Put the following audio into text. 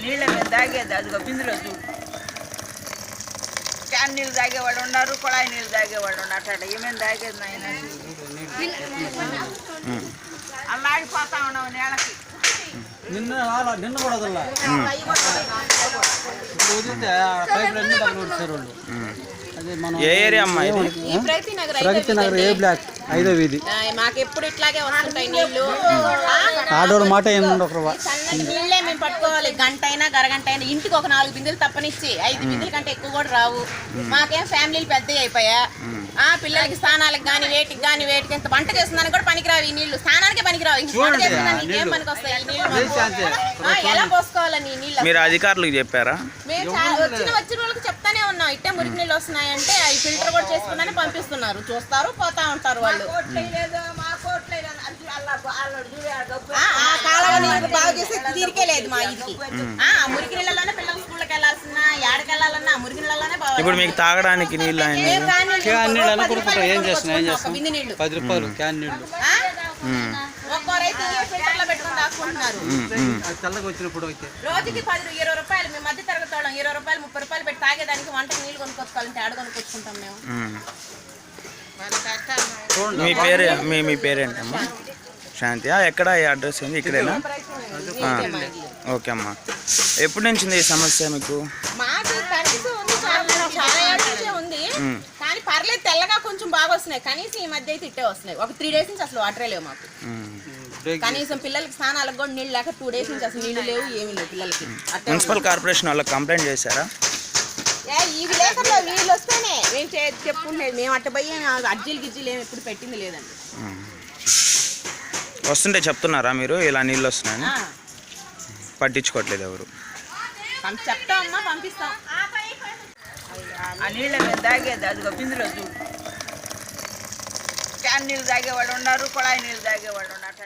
నీళ్ళ మీద తాగేది అదిగో బిందులో చూడు. క్యాన్ నీళ్ళు తాగేవాడు ఉన్నారు, కుళాయి నీళ్ళు తాగేవాడు ఉన్నారు. అట్లా ఏమేమి తాగేది నాయన అల్లాడిపోతా ఉన్నావు నేలకి. నిన్న కూడా ఏ ఏరియా అమ్మా ఇది? ప్రగతి నగర్ ఏ బ్లాక్ 5వ వీధి. మాకు ఎప్పుడు ఇట్లాగే వస్తుంటాయి నీళ్లు. ఆడోడు మాట ఏముండవు. నీళ్ళే మేము పట్టుకోవాలి, గంట అయినా గరగంట అయినా. ఇంటికి ఒక 4 బిందెలు తప్పనిచ్చి 5 బిందెల కంటే ఎక్కువ కూడా రావు. మాకేం ఫ్యామిలీలు పెద్దవి అయిపోయా. పిల్లలకి స్నానాలకు కానీ వేటికి కానీ వేటికి ఎంత వంట చేస్తుందని కూడా పనికిరావు ఈ నీళ్లు. స్నానానికే పనికిరావు. ఇంకేం పనికి వస్తాయి ఈ నీళ్ళు? ఎలా పోసుకోవాలని ఈ నీళ్ళు? మీరు అధికారులకు చెప్పారా? మేము వచ్చిన వాళ్ళకి చెప్తానే ఉన్నాం. ఇట్టే మురికి నీళ్ళు వస్తున్నాయంటే అవి ఫిల్టర్ కూడా చేసుకున్నానే పంపిస్తున్నారు. చూస్తారు, పోతా ఉంటారు వాళ్ళు. కాలువ నీళ్ళు బాగు చేసి తీరికే లేదు మా ఇంటికి. మురికి నీళ్ళలోనే పిల్లలు స్కూల్కి వెళ్ళాల్సిన, ఏడకి వెళ్ళాలన్నా మురికి నీళ్ళలోనే బాగా. ఇప్పుడు మీకు తాగడానికి నీళ్ళు ఏం చేస్తున్నా 10 రూపాయలు క్యాన్ నీళ్ళు. ఒక్కోరైతే ఫిల్టర్ లో పెట్టుకుని దాచుకుంటున్నారు. వచ్చినప్పుడు అయితే రోజుకి 10-20 రూపాయలు. మేము మధ్య తరగతి వాళ్ళం. 20 రూపాయలు 30 రూపాయలు పెట్టి తాగేదానికి వంటకి నీళ్ళు కొనుక్కొచ్చుకోవాలంటే ఆడ కొనుక్కొచ్చుకుంటాం మేము. మీ పేరేంటమ్మా? శాంతి. ఎక్కడ అడ్రస్ ఏంది? ఇక్కడేనా? ఓకే అమ్మా. ఎప్పటి నుంచి ఉంది ఈ సమస్య మీకు? మాకు కనీసం ఉంది, చాలా ఏళ్ళ నుంచే ఉంది. కానీ పర్లేదు, తెల్లగా కొంచెం బాగా వస్తున్నాయి. కనీసం ఈ మధ్య అయితే ఇట్టే వస్తున్నాయి. ఒక 3 డేస్ నుంచి అసలు వాటరే లేవు మాకు. కనీసం పిల్లలకి స్నానాలకు కూడా నీళ్ళు లేక 2 డేస్ నుంచి అసలు నీళ్ళు లేవు, ఏమీ లేవు పిల్లలకి. మున్సిపల్ కార్పొరేషన్ వాళ్ళకి కంప్లైంట్ చేశారా? ఈ విలేకరులో వీళ్ళు వస్తేనే మేము చెప్పుకుంటలేదు. మేము అట్ట పోయి అర్జీలు గిజ్జీలు ఏమి ఎప్పుడు పెట్టింది లేదండి. వస్తుంటే చెప్తున్నారా మీరు ఇలా నీళ్ళు వస్తున్నాయని? పట్టించుకోవట్లేదు ఎవరు? చెప్తామమ్మా, పంపిస్తాం. ఆ నీళ్ళ మీద తాగేది అదిగో బిందులో చూడు. క్యాన్ నీళ్ళు తాగేవాడు ఉన్నారు, కుళాయి నీళ్ళు తాగేవాడు ఉన్నారు.